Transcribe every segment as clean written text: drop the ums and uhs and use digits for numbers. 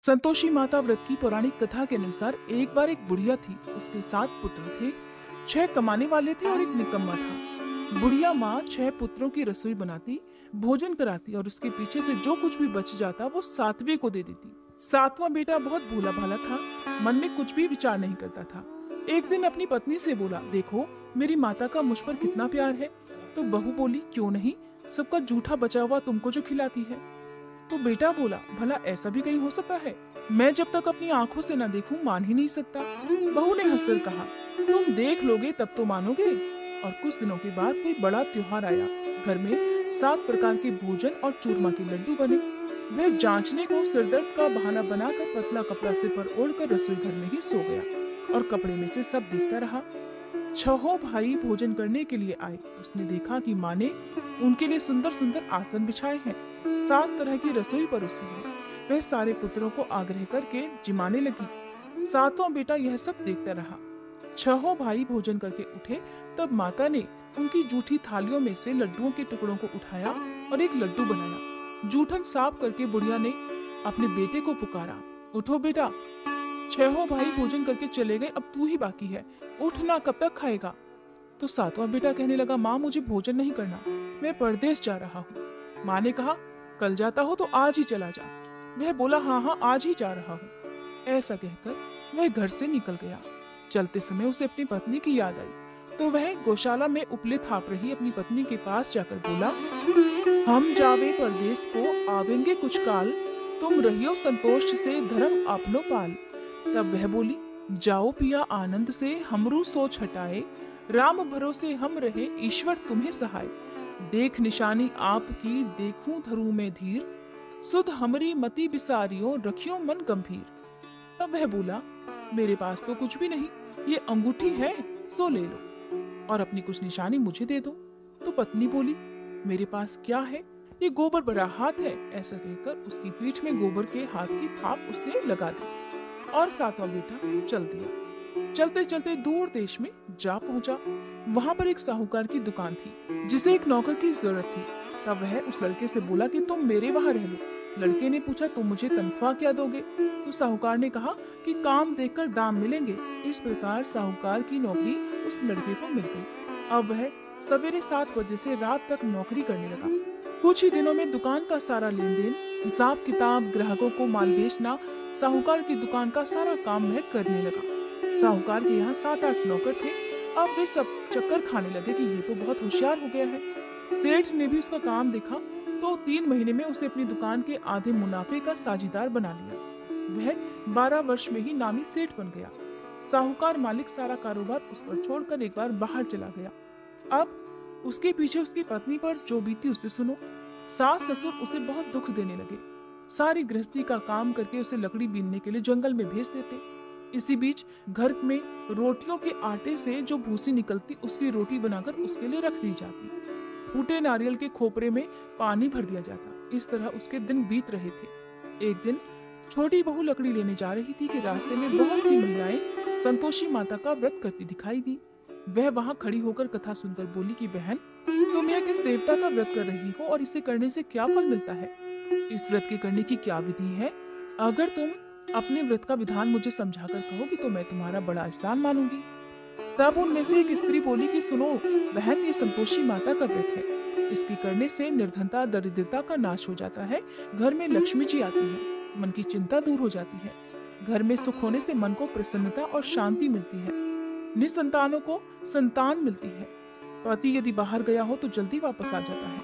संतोषी माता व्रत की पौराणिक कथा के अनुसार एक बार एक बुढ़िया थी। उसके 7 पुत्र थे। 6 कमाने वाले थे और एक निकम्मा था। बुढ़िया माँ 6 पुत्रों की रसोई बनाती, भोजन कराती और उसके पीछे से जो कुछ भी बच जाता वो 7वें को दे देती। 7वां बेटा बहुत भोला भाला था, मन में कुछ भी विचार नहीं करता था। एक दिन अपनी पत्नी से बोला, देखो मेरी माता का मुझ पर कितना प्यार है। तो बहू बोली, क्यों नहीं, सबका जूठा बचा हुआ तुमको जो खिलाती है। तो बेटा बोला, भला ऐसा भी कहीं हो सकता है? मैं जब तक अपनी आंखों से न देखूं मान ही नहीं सकता। बहू ने हंसकर कहा, तुम देख लोगे तब तो मानोगे। और कुछ दिनों के बाद कोई बड़ा त्योहार आया। घर में 7 प्रकार के भोजन और चूरमा के लड्डू बने। वह जांचने को सिरदर्द का बहाना बनाकर पतला कपड़ा सिर पर ओढ़कर रसोई घर में ही सो गया और कपड़े में से सब देखता रहा। 6 भाई भोजन करने के लिए आए। उसने देखा कि माँ ने उनके लिए सुंदर सुंदर आसन बिछाए हैं, 7 तरह की रसोई परोसी है। वह सारे पुत्रों को आग्रह करके जिमाने लगी। 7वां बेटा यह सब देखता रहा। 6 भाई भोजन करके उठे तब माता ने उनकी जूठी थालियों में से लड्डुओं के टुकड़ों को उठाया और एक लड्डू बनाया। जूठन साफ करके बुढ़िया ने अपने बेटे को पुकारा, उठो बेटा, 6 भाई भोजन करके चले गए, अब तू ही बाकी है, उठना, कब तक खाएगा। तो 7वां बेटा कहने लगा, माँ मुझे भोजन नहीं करना, मैं परदेश जा रहा हूँ। माँ ने कहा, कल जाता हो तो आज ही चला जा। वह बोला, हाँ हाँ आज ही जा रहा हूँ। ऐसा कहकर वह घर से निकल गया। चलते समय उसे अपनी पत्नी की याद आई तो वह गौशाला में उपले थाप रही अपनी पत्नी के पास जाकर बोला, हम जावे परदेश को आवेंगे कुछ काल, तुम रहियो संतोष से धर्म आपनो पाल। तब वह बोली, जाओ पिया आनंद से हमरू सोच हटाए, राम भरोसे हम रहे ईश्वर तुम्हें सहाय। देख निशानी आपकी देखूं धरू में धीर, सुध हमरी मति बिसारियों रखियो मन गंभीर। तब वह बोला, मेरे पास तो कुछ भी नहीं, ये अंगूठी है सो ले लो और अपनी कुछ निशानी मुझे दे दो। तो पत्नी बोली, मेरे पास क्या है, ये गोबर भरा हाथ है। ऐसा कहकर उसकी पीठ में गोबर के हाथ की थाप उसने लगा दी और 7वां बेटा चल दिया। चलते चलते दूर देश में जा पहुंचा। वहां पर एक साहूकार की दुकान थी जिसे एक नौकर की जरूरत थी। तब वह उस लड़के से बोला कि तुम मेरे वहां रह लो। लड़के ने पूछा, तुम मुझे तनख्वाह क्या दोगे? तो साहूकार ने कहा कि काम देखकर दाम मिलेंगे। इस प्रकार साहूकार की नौकरी उस लड़के को मिल गई। अब वह सवेरे 7 बजे से रात तक नौकरी करने लगा। कुछ ही दिनों में दुकान का सारा लेन देन, हिसाब किताब, ग्राहकों को माल बेचना, साहूकार की दुकान का सारा काम वह करने लगा। साहूकार के यहाँ 7-8 नौकर थे। अब वे सब चक्कर खाने लगे कि ये तो बहुत होशियार हो गया है। सेठ ने भी उसका काम देखा तो 3 महीने में उसे अपनी दुकान के आधे मुनाफे का साझीदार बना लिया। वह 12 वर्ष में ही नामी सेठ बन गया। साहूकार मालिक सारा कारोबार उस पर छोड़कर एक बार बाहर चला गया। अब उसके पीछे उसकी पत्नी पर जो बीती उसे सुनो। सास ससुर उसे बहुत दुख देने लगे। सारी गृहस्थी का काम करके उसे लकड़ी बीनने के लिए जंगल में भेज देते। इसी बीच घर में रोटियों के आटे से जो भूसी निकलती उसकी रोटी बनाकर उसके लिए रख दी जाती। फूटे नारियल के खोपरे में पानी भर दिया जाता। इस तरह उसके दिन बीत रहे थे। एक दिन छोटी बहू लकड़ी लेने जा रही थी कि रास्ते में बहुत सी महिलाएं संतोषी माता का व्रत करती दिखाई दी। वह वहां खड़ी होकर कथा सुनकर बोली कि बहन, तुम यह किस देवता का व्रत कर रही हो और इसे करने से क्या फल मिलता है? इस व्रत के करने की क्या विधि है? अगर तुम अपने व्रत का विधान मुझे समझाकर कहोगी तो मैं तुम्हारा बड़ा एहसान मानूंगी। तब उनमें से एक स्त्री बोली कि सुनो बहन, ये संतोषी माता का व्रत है। इसके करने से निर्धनता दरिद्रता का नाश हो जाता है, घर में लक्ष्मी जी आती है, मन की चिंता दूर हो जाती है, घर में सुख होने से मन को प्रसन्नता और शांति मिलती है, निसंतानों को संतान मिलती है, पति यदि बाहर गया हो तो जल्दी वापस आ जाता है,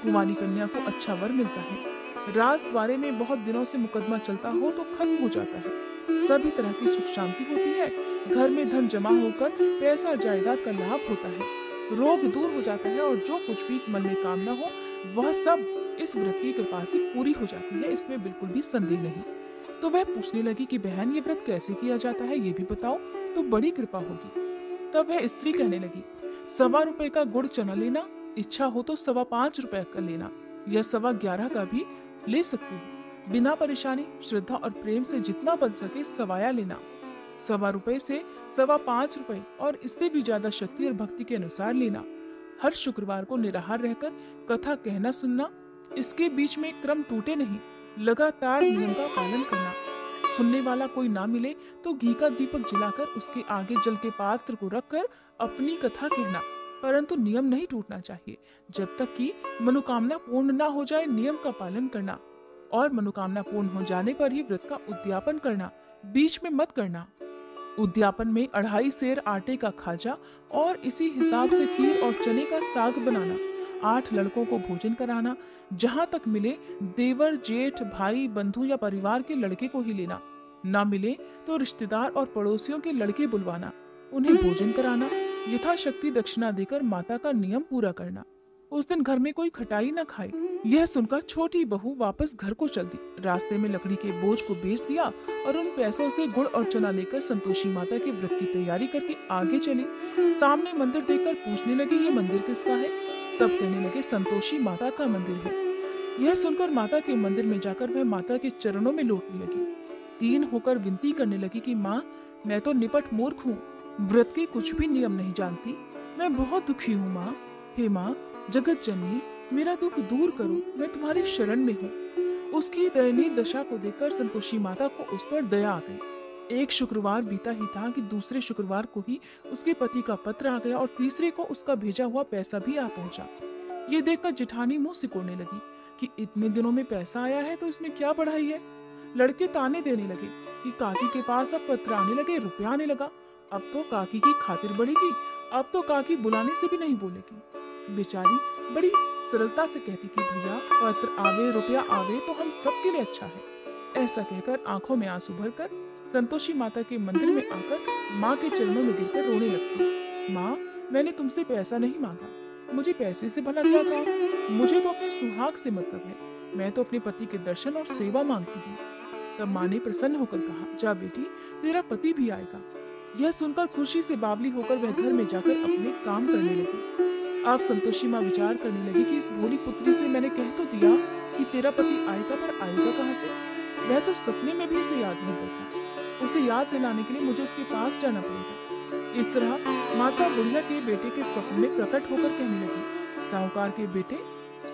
कुंवारी कन्या को अच्छा वर मिलता है, राज द्वारे में बहुत दिनों से मुकदमा चलता हो तो खत्म हो जाता है, सभी तरह की सुख शांति होती है, घर में धन जमा होकर पैसा जायदाद का लाभ होता है, रोग दूर हो जाता है और जो कुछ भी मन में कामना हो वह सब इस व्रत की कृपा से पूरी हो जाती है। इसमें बिल्कुल भी संदेह नहीं। तो वह पूछने लगी कि बहन, ये व्रत कैसे किया जाता है, ये भी बताओ तो बड़ी कृपा होगी। तब वह स्त्री कहने लगी, 1.25 रुपए का गुड़ चना लेना, इच्छा हो तो 5.25 रुपए का लेना या 11.25 का भी ले सकती हो। बिना परेशानी, श्रद्धा और प्रेम से जितना बन सके सवाया लेना। 1.25 रुपए से 5.25 रुपए और इससे भी ज्यादा शक्ति और भक्ति के अनुसार लेना। हर शुक्रवार को निराहार रहकर कथा कहना सुनना। इसके बीच में क्रम टूटे नहीं, लगातार नियम का पालन करना। सुनने वाला कोई ना मिले तो घी का दीपक जलाकर उसके आगे जल के पात्र को रखकर अपनी कथा कहना, परंतु नियम नहीं टूटना चाहिए। जब तक कि मनोकामना पूर्ण ना हो जाए नियम का पालन करना, और मनोकामना पूर्ण हो जाने पर ही व्रत का उद्यापन करना, बीच में मत करना। उद्यापन में 2.5 सेर आटे का खाजा और इसी हिसाब से खीर और चने का साग बनाना, 8 लड़कों को भोजन कराना, जहां तक मिले देवर जेठ भाई बंधु या परिवार के लड़के को ही लेना, ना मिले तो रिश्तेदार और पड़ोसियों के लड़के बुलवाना, उन्हें भोजन कराना, यथाशक्ति दक्षिणा देकर माता का नियम पूरा करना। उस दिन घर में कोई खटाई न खाए। यह सुनकर छोटी बहू वापस घर को चल दी। रास्ते में लकड़ी के बोझ को बेच दिया और उन पैसों से गुड़ और चना लेकर संतोषी माता के व्रत की तैयारी करके आगे चली। सामने मंदिर देखकर पूछने लगी, ये मंदिर किसका है? सब कहने लगे, संतोषी माता का मंदिर है। यह सुनकर माता के मंदिर में जाकर वह माता के चरणों में लौटने लगी। दीन होकर विनती करने लगी कि माँ, मैं तो निपट मूर्ख हूँ, व्रत के कुछ भी नियम नहीं जानती, मैं बहुत दुखी हूँ माँ। हे माँ जगत जननी, मेरा दुख दूर करो, मैं तुम्हारी शरण में हूँ। उसकी दयनीय दशा को देखकर संतोषी माता को उस पर दया आ गई। एक शुक्रवार बीता ही था कि दूसरे शुक्रवार को ही उसके पति का पत्र आ गया और तीसरे को उसका भेजा हुआ पैसा भी आ पहुंचा। ये देखकर जेठानी मुंह सिकोड़ने लगी कि इतने दिनों में पैसा आया है तो इसमें क्या बढ़ाई है। लड़के ताने देने लगे कि काकी के पास अब पत्र आने लगे, रुपया आने लगा, अब तो काकी की खातिर बढ़ेगी, अब तो काकी बुलाने से भी नहीं बोलेगी। बेचारी बड़ी सरलता से कहती कि भैया पत्र आवे रुपया आवे तो हम सबके लिए अच्छा है। ऐसा कहकर आंखों में आंसू भरकर संतोषी माता के मंदिर में आकर माँ के चरणों में गिरकर रोने लगती। माँ, मैंने तुमसे पैसा नहीं मांगा, मुझे पैसे से भला क्या काम, मुझे तो अपने सुहाग से मतलब है, मैं तो अपने पति के दर्शन और सेवा मांगती हूँ। तब माँ ने प्रसन्न होकर कहा, जा बेटी, तेरा पति भी आएगा। यह सुनकर खुशी से बावली होकर वह घर में जाकर अपने काम करने लगी। अब संतोषी माँ विचार करने लगी कि इस भोली पुत्री से मैंने कह तो दिया कि तेरा पति आएगा, पर आएगा कहाँ से? वह तो सपने में भी इसे याद नहीं करता। उसे याद दिलाने के लिए मुझे उसके पास जाना पड़ेगा। इस तरह माता बुढ़िया के बेटे के स्वप्न में प्रकट होकर कहने लगी, साहूकार के बेटे,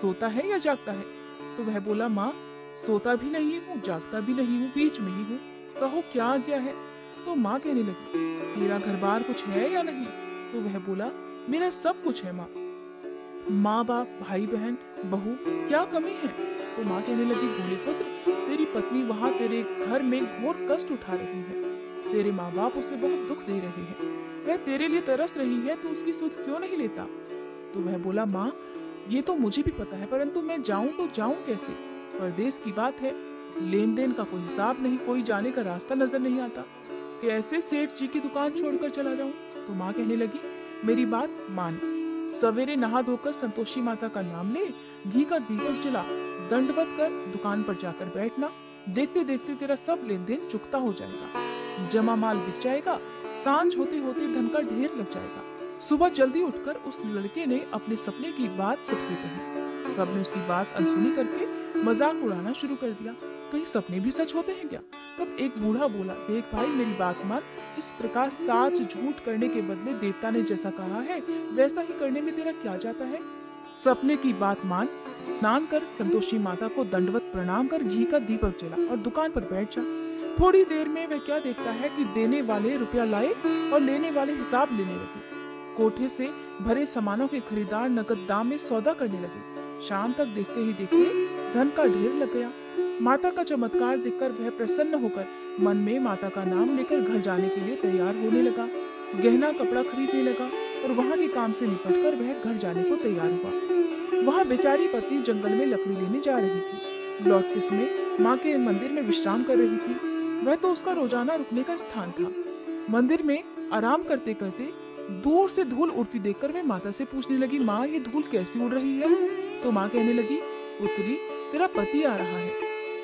सोता है या जागता है? तो वह बोला, माँ, सोता भी नहीं हूँ, जागता भी नहीं हूँ, बीच में ही हूँ, कहो क्या आज्ञा है? तो माँ कहने लगी, तेरा घर बार कुछ है या नहीं? तो वह बोला, मेरा सब कुछ है माँ, माँ बाप भाई बहन बहू, क्या कमी है? तो माँ कहने लगी, भोले पुत्र, तेरी पत्नी वहाँ तेरे घर में घोर कष्ट उठा रही है, तेरे माँ बाप उसे बहुत दुख दे रहे हैं, वह तेरे लिए तरस रही है, तो उसकी सुध क्यों नहीं लेता? तो वह बोला, माँ, ये तो मुझे भी पता है, परंतु मैं जाऊँ तो जाऊँ कैसे? परदेश की बात है, लेन देन का कोई हिसाब नहीं, कोई जाने का रास्ता नजर नहीं आता, कैसे सेठ जी की दुकान छोड़कर चला जाऊं? तो माँ कहने लगी, मेरी बात मान, सवेरे नहा धोकर संतोषी माता का नाम ले, घी का दीपक जला, दंडवत कर दुकान पर जाकर बैठना, देखते देखते तेरा सब लेन देन चुकता हो जाएगा, जमा माल बिक जाएगा, सांझ होते होते धन का ढेर लग जाएगा। सुबह जल्दी उठकर उस लड़के ने अपने सपने की बात सबसे कही। सबने उसकी बात अनसुनी करके मजाक उड़ाना शुरू कर दिया, कहीं सपने भी सच होते हैं क्या? तब एक बूढ़ा बोला, देख भाई, मेरी बात मान, इस प्रकार साच झूठ करने के बदले देवता ने जैसा कहा है वैसा ही करने में तेरा क्या जाता है? सपने की बात मान, स्नान कर, संतोषी माता को दंडवत प्रणाम कर, घी का दीपक जला और दुकान पर बैठ जा। थोड़ी देर में वह क्या देखता है कि देने वाले रुपया लाए और लेने वाले हिसाब लेने लगे। कोठे से भरे सामानों के खरीदार नकद दाम में सौदा करने लगे। शाम तक देखते ही देखते धन का ढेर लग गया। माता का चमत्कार देखकर वह प्रसन्न होकर मन में माता का नाम लेकर घर जाने के लिए तैयार होने लगा। गहना कपड़ा खरीदने लगा और वहाँ के काम से निपटकर वह घर जाने को तैयार हुआ। वहाँ बेचारी पत्नी जंगल में लकड़ी लेने जा रही थी। लौटते समय माँ के मंदिर में विश्राम कर रही थी। वह तो उसका रोजाना रुकने का स्थान था। मंदिर में आराम करते करते दूर से धूल उड़ती देखकर वह माता से पूछने लगी, माँ, ये धूल कैसी उड़ रही है? तो माँ कहने लगी, पुत्री, तेरा पति आ रहा है,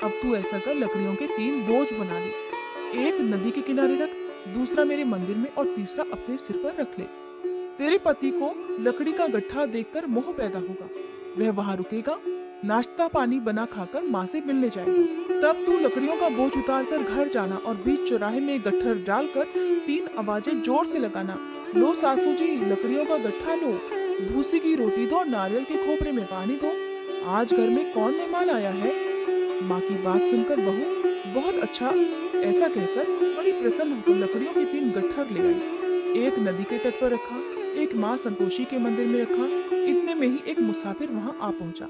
अब तू ऐसा कर, लकड़ियों के 3 बोझ बना ले, एक नदी के किनारे रख, दूसरा मेरे मंदिर में और तीसरा अपने सिर पर रख ले। तेरे पति को लकड़ी का गट्ठा देखकर मोह पैदा होगा, वह वहाँ रुकेगा, नाश्ता पानी बना खाकर माँ से मिलने जाएगा। तब तू लकड़ियों का बोझ उतार कर घर जाना और बीच चौराहे में गट्ठर डालकर 3 आवाजें जोर से लगाना, लो सासू जी, लकड़ियों का गट्ठा लो, भूसी की रोटी दो, नारियल के खोपरे में पानी दो, आज घर में कौन मेहमान आया है? माँ की बात सुनकर बहू बहुत अच्छा ऐसा कहकर बड़ी प्रसन्न होकर लकड़ियों के 3 गट्ठर ले आई। एक नदी के तट पर रखा, एक माँ संतोषी के मंदिर में रखा। इतने में ही एक मुसाफिर वहाँ आ पहुँचा।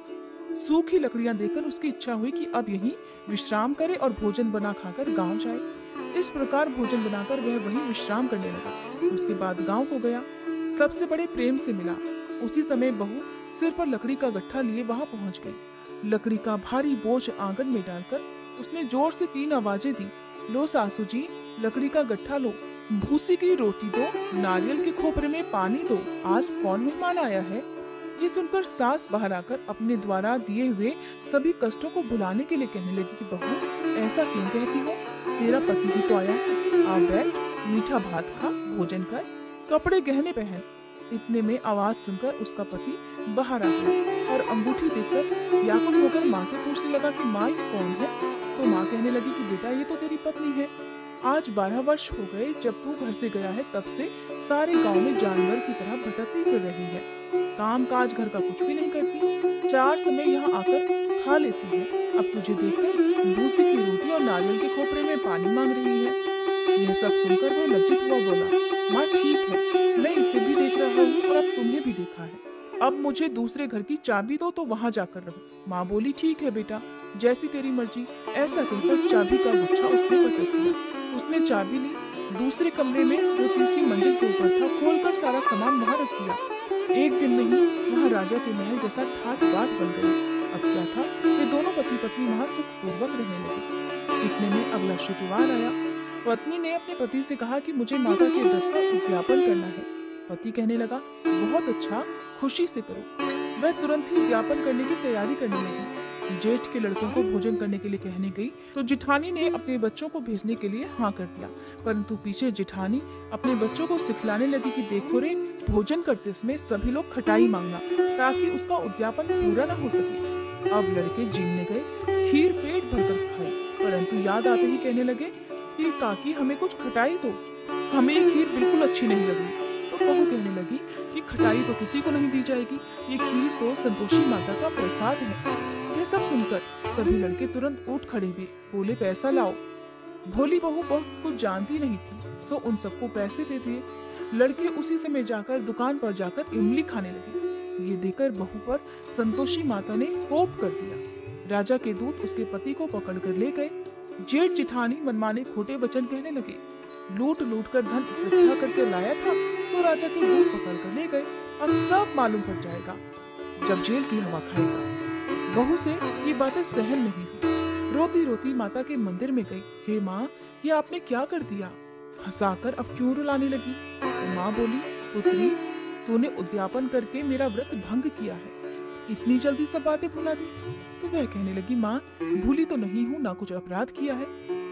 सूखी लकड़ियां देखकर उसकी इच्छा हुई कि अब यहीं विश्राम करे और भोजन बना खाकर गांव जाए। इस प्रकार भोजन बनाकर वह वहीं विश्राम करने लगा। उसके बाद गांव को गया, सबसे बड़े प्रेम से मिला। उसी समय बहू सिर पर लकड़ी का गट्ठा लिए वहां पहुंच गई। लकड़ी का भारी बोझ आंगन में डालकर उसने जोर से 3 आवाजें दी। लो सासू जी, लकड़ी का गट्ठा लो, भूसी की रोटी दो, नारियल के खोपरे में पानी दो, आज कौन मेहमान आया है। ये सुनकर सास बाहर आकर अपने द्वारा दिए हुए सभी कष्टों को भुलाने के लिए कहने लगी कि बहू ऐसा क्यों कहती हो, तेरा पति ही तो आया है, आ बैठ, मीठा भात खा, भोजन कर, कपड़े गहने पहन। इतने में आवाज सुनकर उसका पति बाहर आ गया और अंगूठी देखकर व्याकुल होकर माँ से पूछने लगा कि माँ ये कौन है। तो माँ कहने लगी कि बेटा ये तो तेरी पत्नी है। आज 12 वर्ष हो गए जब तू घर से गया है, तब से सारे गांव में जानवर की तरह भटकती फिर रही है। काम काज घर का कुछ भी नहीं करती, 4 समय यहाँ आकर खा लेती है। अब तुझे देखकर भूसी की रोटी और नारियल के खोपरे में पानी मांग रही है। यह सब सुनकर वह लज्जित हुआ बोला, माँ ठीक है, मैं इसे भी देख रहा हूँ और अब तुम्हें भी देखा है। अब मुझे दूसरे घर की चाबी दो तो वहाँ जाकर रहो। माँ बोली ठीक है बेटा, जैसी तेरी मर्जी। ऐसा कहकर चाबी का गुच्छा उसने पटक दिया। उसने चाबी ली, दूसरे कमरे में जो तीसरी मंजिल के ऊपर था खोलकर सारा सामान वहाँ रख दिया। एक दिन में ही वहाँ राजा के महल जैसा ठाट बाट बन गया। अब क्या था, वे दोनों पति पत्नी वहाँ सुखपूर्वक रहने लगे। इतने में अगला शुक्रवार आया। पत्नी ने अपने पति से कहा कि मुझे माता के व्रत का उद्यापन करना है। पति कहने लगा बहुत अच्छा, खुशी से करो। वह तुरंत ही उद्यापन करने की तैयारी करने लगी। जेठ के लड़कों को भोजन करने के लिए कहने गई तो जिठानी ने अपने बच्चों को भेजने के लिए हाँ कर दिया, परंतु पीछे जिठानी अपने बच्चों को सिखलाने लगी कि देखो रे, भोजन करते समय सभी लोग खटाई मांगना ताकि उसका उद्यापन पूरा न हो सके। अब लड़के जीमने गए, खीर पेट भरकर खाई, परंतु याद आते ही कहने लगे कि काकी हमें कुछ खटाई दो, हमें ये खीर बिल्कुल अच्छी नहीं लगी। तो बहू कहने लगी कि खटाई तो किसी को नहीं दी जाएगी, ये खीर तो संतोषी माता का प्रसाद है। यह सब सुनकर सभी लड़के तुरंत उठ खड़े हुए, बोले पैसा लाओ। भोली बहू बहुत कुछ जानती नहीं थी, सो उन सबको पैसे दे दिए। लड़के उसी समय जाकर दुकान पर जाकर इमली खाने लगे। ये देखकर बहू पर संतोषी माता ने कोप कर दिया। राजा के दूत उसके पति को पकड़कर ले गए। जेठ जिठानी मनमाने खोटे वचन कहने लगे, लूट लूट कर धन इकट्ठा करके लाया था, सो राजा के दूत पकड़ कर ले गए। अब सब मालूम पड़ जाएगा जब जेल की हवा खाएगा। बहू से ये बातें सहन नहीं हुई। रोती रोती माता के मंदिर में गई। हे माँ, ये आपने क्या कर दिया? हंसाकर अब क्यों रुलाने लगी? तो माँ बोली, पुत्री, तूने उद्यापन करके मेरा व्रत भंग किया है, इतनी जल्दी सब बातें भुला दी। तो वह कहने लगी, माँ भूली तो नहीं हूँ, ना कुछ अपराध किया है,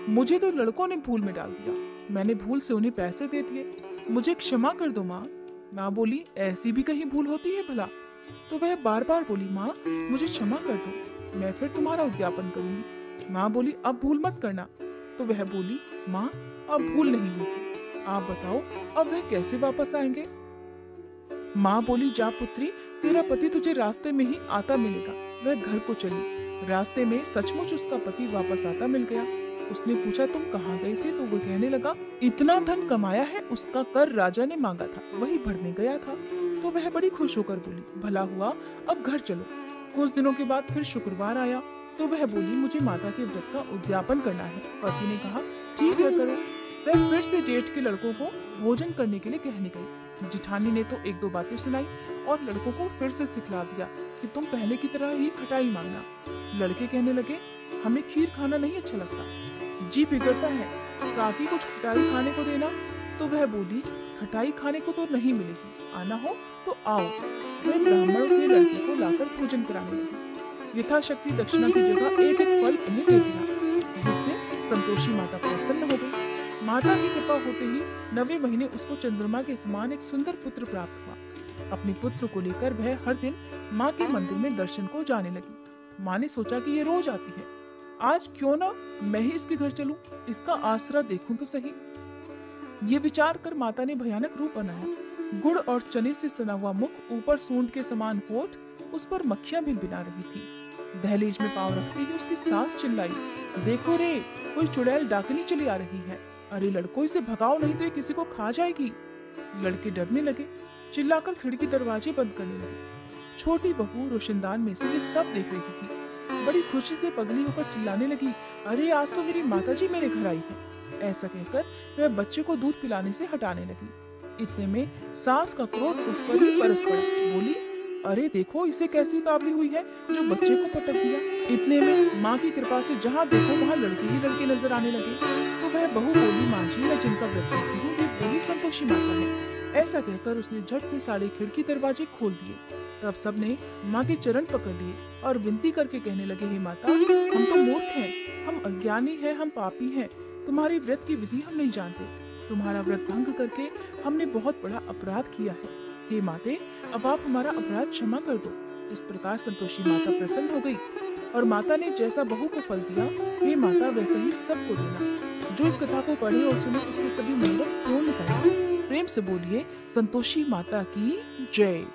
मुझे तो लड़कों ने भूल में डाल दिया, मैंने भूल से उन्हें पैसे दे दिए, मुझे क्षमा कर दो माँ। माँ बोली, ऐसी भी कहीं भूल होती है भला? तो वह बार बार बोली, माँ मुझे क्षमा कर दो, मैं फिर तुम्हारा उद्यापन करूंगी। माँ बोली, अब भूल मत करना। तो वह बोली, माँ अब भूल नहीं होगी, आप बताओ अब वह कैसे वापस आएंगे? माँ बोली, जा पुत्री, तेरा पति तुझे रास्ते में ही आता मिलेगा। वह घर को चली। रास्ते में सचमुच उसका पति वापस आता मिल गया। उसने पूछा, तुम कहाँ गए थे? तो वो कहने लगा, इतना धन कमाया है, उसका कर राजा ने मांगा था, वही भरने गया था। तो वह बड़ी खुश होकर बोली, भला हुआ, अब घर चलो। कुछ दिनों के बाद फिर शुक्रवार आया तो वह बोली, मुझे माता के व्रत का उद्यापन करना है। पति ने कहा, ठीक है करो। वह फिर से जेठ के लड़कों को भोजन करने के लिए कहने गई। जिठानी ने तो 1-2 बातें सुनाई और लड़कों को फिर से सिखला दिया कि तुम पहले की तरह ही खटाई मांगना। लड़के कहने लगे, हमें खीर खाना नहीं अच्छा लगता, जी बिगड़ता है, काकी कुछ खटाई खाने को देना। तो वह बोली, खटाई खाने को तो नहीं मिलेगी, आना हो तो आओ। वह ब्राह्मणों के लड़के को लाकर भोजन कराने लगी। यथाशक्ति दक्षिणा की जगह एक एक फल उन्हें दे दिया, जिससे संतोषी माता प्रसन्न हो गई। माता की कृपा होते ही 9वें महीने उसको चंद्रमा के समान एक सुंदर पुत्र प्राप्त हुआ। अपने पुत्र को लेकर वह हर दिन माँ के मंदिर में दर्शन को जाने लगी। माँ ने सोचा कि ये रोज आती है, आज क्यों ना मैं ही इसके घर चलूं, इसका आसरा देखूं तो सही। ये विचार कर माता ने भयानक रूप बनाया। गुड़ और चने से सना हुआ मुख, ऊपर सूंड के समान होठ, उस पर मक्खियां भी बिना रही थी। दहलीज में पांव रखते ही उसकी सास चिल्लाई, देखो रे, कोई चुड़ैल डाकनी चली आ रही है। अरे लड़कों, इसे भगाओ नहीं तो ये किसी को खा जाएगी। लड़के डरने लगे, चिल्लाकर खिड़की दरवाजे बंद करने लगे। छोटी बहू रोशनदान में से ये सब देख रही थी। बड़ी खुशी से पगली होकर चिल्लाने लगी, अरे आज तो मेरी माताजी मेरे घर आई है। ऐसा कहकर वह बच्चे को दूध पिलाने से हटाने लगी। इतने में सास का क्रोध उस पर ही बरस पड़ा। बोली, अरे देखो इसे कैसी उतावली हुई है जो बच्चे को पटक दिया। इतने में माँ की कृपा से जहाँ देखो वहाँ लड़के ही लड़के नजर आने लगे। तो वह बहू बोली, माँ जी, मैं जिनका व्रत रखती हूँ ये बोली संतोषी माता है। ऐसा कहकर उसने झट से सारे खिड़की दरवाजे खोल दिए। तब सबने माँ के चरण पकड़ लिए और विनती करके कहने लगे, हे माता, हम तो मूर्ख हैं, हम अज्ञानी हैं, हम पापी हैं, तुम्हारी व्रत की विधि हम नहीं जानते। तुम्हारा व्रत भंग करके हमने बहुत बड़ा अपराध किया है। हे माते, अब आप हमारा अपराध क्षमा कर दो। इस प्रकार संतोषी माता प्रसन्न हो गई और माता ने जैसा बहू को फल दिया, हे माता, वैसा ही सबको देना। जो इस कथा को पढ़े और सुने उसके सभी मनोरथ पूर्ण करें। प्रेम से बोलिए संतोषी माता की जय।